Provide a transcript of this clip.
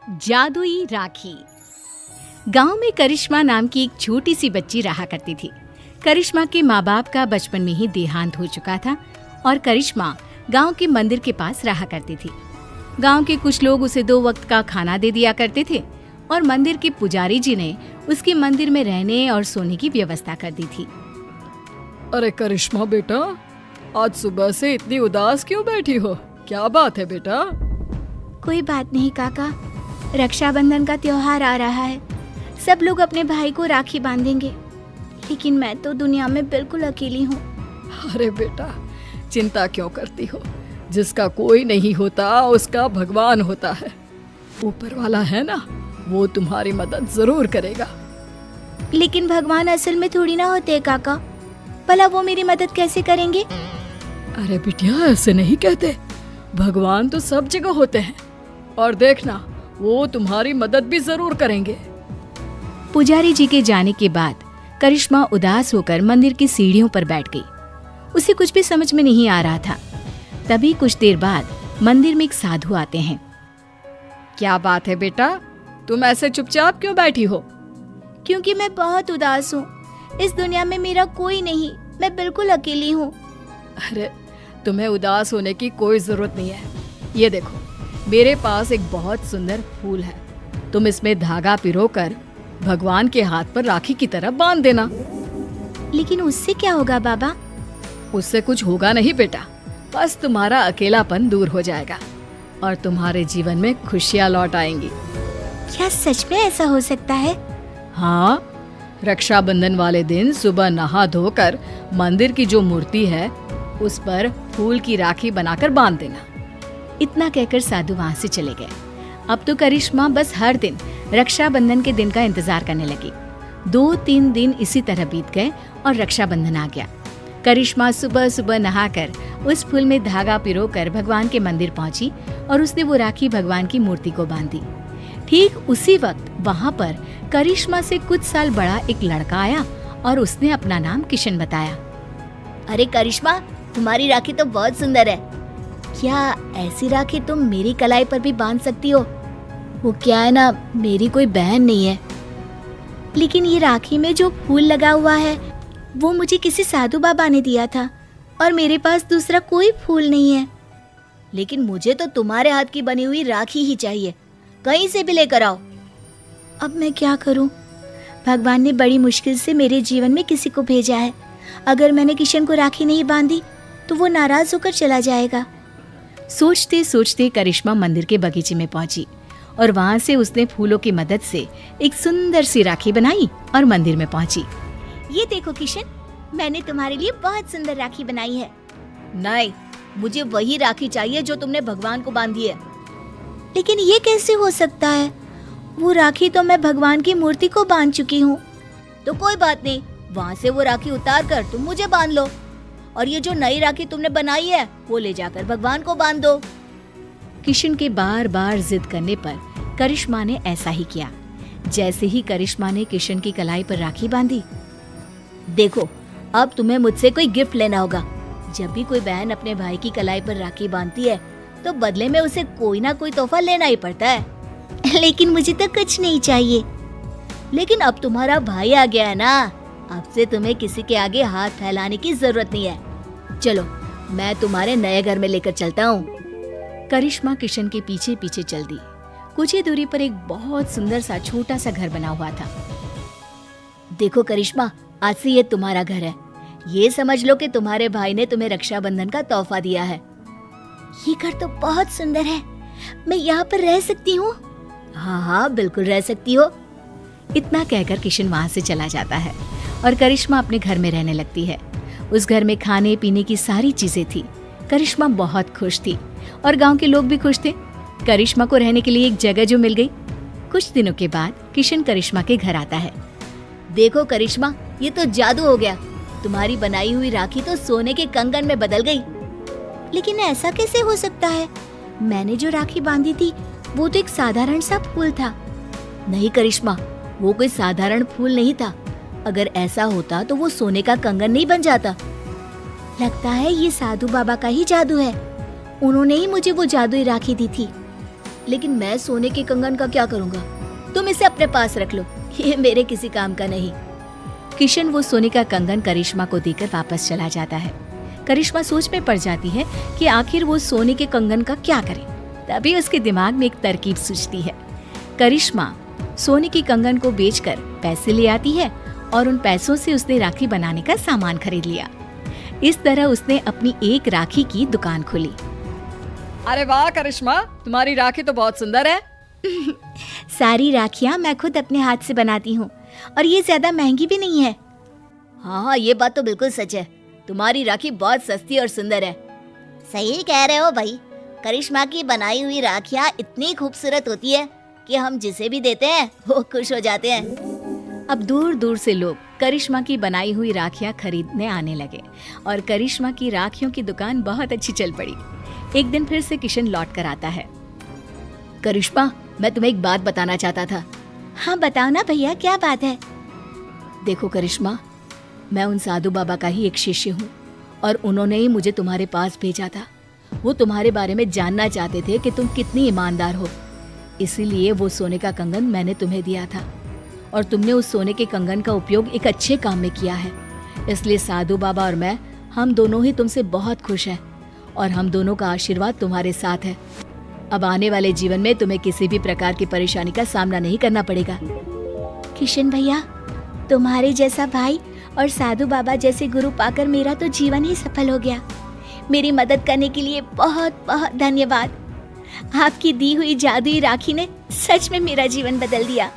जादुई राखी। गांव में करिश्मा नाम की एक छोटी सी बच्ची रहा करती थी। करिश्मा के माँ बाप का बचपन में ही देहांत हो चुका था और करिश्मा गांव के मंदिर के पास रहा करती थी। गांव के कुछ लोग उसे 2 वक्त का खाना दे दिया करते थे और मंदिर के पुजारी जी ने उसके मंदिर में रहने और सोने की व्यवस्था कर दी थी। अरे करिश्मा बेटा, आज सुबह से इतनी उदास क्यों बैठी हो? क्या बात है बेटा? कोई बात नहीं काका, रक्षाबंधन का त्योहार आ रहा है। सब लोग अपने भाई को राखी बांधेंगे, लेकिन मैं तो दुनिया में बिल्कुल अकेली हूँ। अरे बेटा, चिंता क्यों करती हो? जिसका कोई नहीं होता उसका भगवान होता है। ऊपर वाला है ना, वो तुम्हारी मदद जरूर करेगा। लेकिन भगवान असल में थोड़ी ना होते काका, भला वो मेरी मदद कैसे करेंगे? अरे बिटिया, ऐसे नहीं कहते। भगवान तो सब जगह होते हैं और देखना, वो तुम्हारी मदद भी जरूर करेंगे। पुजारी जी के जाने के बाद करिश्मा उदास होकर मंदिर की सीढ़ियों पर बैठ गई। उसे कुछ भी समझ में नहीं आ रहा था। तभी कुछ देर बाद मंदिर में एक साधु आते हैं। क्या बात है बेटा, तुम ऐसे चुपचाप क्यों बैठी हो? क्योंकि मैं बहुत उदास हूँ। इस दुनिया में मेरा कोई नहीं, मैं बिल्कुल अकेली हूँ। अरे, तुम्हें उदास होने की कोई जरूरत नहीं है। ये देखो, मेरे पास एक बहुत सुंदर फूल है। तुम इसमें धागा पिरोकर भगवान के हाथ पर राखी की तरह बांध देना। लेकिन उससे क्या होगा बाबा? उससे कुछ होगा नहीं बेटा, बस तुम्हारा अकेलापन दूर हो जाएगा और तुम्हारे जीवन में खुशियाँ लौट आएंगी। क्या सच में ऐसा हो सकता है? हाँ, रक्षाबंधन वाले दिन सुबह नहा धोकर मंदिर की जो मूर्ति है उस पर फूल की राखी बनाकर बांध देना। इतना कहकर साधु वहां से चले गए। अब तो करिश्मा बस हर दिन रक्षाबंधन के दिन का इंतजार करने लगी। 2-3 दिन इसी तरह बीत गए और रक्षाबंधन आ गया। करिश्मा सुबह सुबह नहाकर उस फूल में धागा पिरोकर भगवान के मंदिर पहुंची और उसने वो राखी भगवान की मूर्ति को बांधी। ठीक उसी वक्त वहां पर करिश्मा से कुछ साल बड़ा एक लड़का आया और उसने अपना नाम किशन बताया। अरे करिश्मा, तुम्हारी राखी तो बहुत सुंदर है। क्या ऐसी राखी तुम मेरी कलाई पर भी बांध सकती हो? वो क्या है ना, मेरी कोई बहन नहीं है। लेकिन ये राखी में जो फूल लगा हुआ है वो मुझे किसी साधु बाबा ने दिया था और मेरे पास दूसरा कोई फूल नहीं है। लेकिन मुझे तो तुम्हारे हाथ की बनी हुई राखी ही चाहिए, कहीं से भी लेकर आओ। अब मैं क्या करूं? भगवान ने बड़ी मुश्किल से मेरे जीवन में किसी को भेजा है। अगर मैंने किशन को राखी नहीं बांधी तो वो नाराज होकर चला जाएगा। सोचते सोचते करिश्मा मंदिर के बगीचे में पहुंची और वहां से उसने फूलों की मदद से एक सुंदर सी राखी बनाई और मंदिर में पहुंची। ये देखो किशन, मैंने तुम्हारे लिए बहुत सुंदर राखी बनाई है। नहीं, मुझे वही राखी चाहिए जो तुमने भगवान को बांधी है। लेकिन ये कैसे हो सकता है? वो राखी तो मैं भगवान की मूर्ति को बांध चुकी हूँ। तो कोई बात नहीं, वहाँ से वो राखी उतार कर तुम मुझे बांध लो और ये जो नई राखी तुमने बनाई है वो ले जाकर भगवान को बांध दो। किशन के बार बार जिद करने पर करिश्मा ने ऐसा ही किया। जैसे ही करिश्मा ने किशन की कलाई पर राखी बांधी, देखो, अब तुम्हें मुझसे कोई गिफ्ट लेना होगा। जब भी कोई बहन अपने भाई की कलाई पर राखी बांधती है तो बदले में उसे कोई ना कोई तोहफा लेना ही पड़ता है। लेकिन मुझे तो कुछ नहीं चाहिए। लेकिन अब तुम्हारा भाई आ गया है ना, अब से तुम्हें किसी के आगे हाथ फैलाने की जरूरत नहीं है। चलो, मैं तुम्हारे नए घर में लेकर चलता हूँ। करिश्मा किशन के पीछे पीछे चल दी। कुछ ही दूरी पर एक बहुत सुंदर सा छोटा सा घर बना हुआ था। देखो करिश्मा, आज से ये तुम्हारा घर है। ये समझ लो कि तुम्हारे भाई ने तुम्हें रक्षाबंधन का तोहफा दिया है। ये घर तो बहुत सुंदर है, मैं यहाँ पर रह सकती हूँ? हाँ हाँ, बिल्कुल रह सकती हो। इतना कहकर किशन वहाँ से चला जाता है और करिश्मा अपने घर में रहने लगती है। उस घर में खाने पीने की सारी चीजें थी। करिश्मा बहुत खुश थी और गांव के लोग भी खुश थे। करिश्मा को रहने के लिए एक जगह जो मिल गई। कुछ दिनों के बाद किशन करिश्मा के घर आता है। देखो करिश्मा, ये तो जादू हो गया। तुम्हारी बनाई हुई राखी तो सोने के कंगन में बदल गई। लेकिन ऐसा कैसे हो सकता है? मैंने जो राखी बांधी थी वो तो एक साधारण सा फूल था। नहीं करिश्मा, वो कोई साधारण फूल नहीं था। अगर ऐसा होता तो वो सोने का कंगन नहीं बन जाता। लगता है ये साधु बाबा का ही जादू है। उन्होंने ही मुझे वो जादुई राखी दी थी। लेकिन मैं सोने के कंगन का क्या करूँगा? तुम इसे अपने पास रख लो, ये मेरे किसी काम का नहीं। किशन वो सोने का कंगन करिश्मा को देकर वापस चला जाता है। करिश्मा सोच में पड़ जाती है कि आखिर वो सोने के कंगन का क्या करे। तभी उसके दिमाग में एक तरकीब सूझती है। करिश्मा सोने की कंगन को बेचकर पैसे ले आती है और उन पैसों से उसने राखी बनाने का सामान खरीद लिया। इस तरह उसने अपनी एक राखी की दुकान खोली। अरे वाह करिश्मा, तुम्हारी राखी तो बहुत सुंदर है। सारी राखियाँ मैं खुद अपने हाथ से बनाती हूँ और ये ज्यादा महंगी भी नहीं है। हाँ, ये बात तो बिल्कुल सच है। तुम्हारी राखी बहुत सस्ती और सुंदर है। सही कह रहे हो भाई। करिश्मा की बनाई हुई राखियाँ इतनी खूबसूरत होती है कि हम जिसे भी देते हैं वो खुश हो जाते हैं। अब दूर दूर से लोग करिश्मा की बनाई हुई राखियां खरीदने आने लगे और करिश्मा की राखियों की दुकान बहुत अच्छी चल पड़ी। एक दिन फिर से किशन लौट कर आता है। करिश्मा, मैं तुम्हें एक बात बताना चाहता था। हाँ बताओ ना भैया, क्या बात है? देखो करिश्मा, मैं उन साधु बाबा का ही एक शिष्य हूँ और उन्होंने ही मुझे तुम्हारे पास भेजा था। वो तुम्हारे बारे में जानना चाहते थे कि तुम कितनी ईमानदार हो, इसीलिए वो सोने का कंगन मैंने तुम्हें दिया था और तुमने उस सोने के कंगन का उपयोग एक अच्छे काम में किया है। इसलिए साधु बाबा और मैं, हम दोनों ही तुमसे बहुत खुश हैं और हम दोनों का आशीर्वाद तुम्हारे साथ है। अब आने वाले जीवन में तुम्हें किसी भी प्रकार की परेशानी का सामना नहीं करना पड़ेगा। किशन भैया, तुम्हारे जैसा भाई और साधु बाबा जैसे गुरु पाकर मेरा तो जीवन ही सफल हो गया। मेरी मदद करने के लिए बहुत बहुत धन्यवाद। आपकी दी हुई जादुई राखी ने सच में मेरा जीवन बदल दिया।